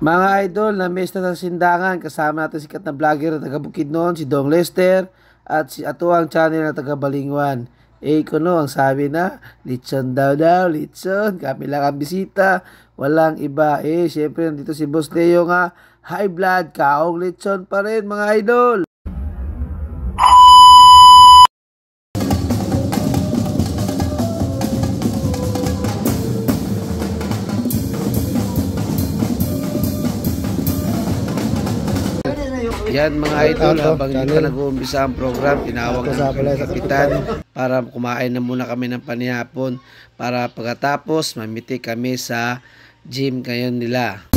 Mga idol, na-miss na sa sindangan. Kasama natin sikat na vlogger na taga Bukidnon, si Dong Lester, at si Atuang channel na taga Balingwan. Kuno, ang sabi na, litson daw, litson. Kami lang ang bisita, walang iba. Syempre, nandito si Boss Leo nga, high blood, kaong litson pa rin, mga idol. Yan mga idol, habang hindi pa nag-uumpisa ang program, tinawag ng kapitan para kumain na muna kami ng panihapon para pagkatapos mamiti kami sa gym ngayon nila.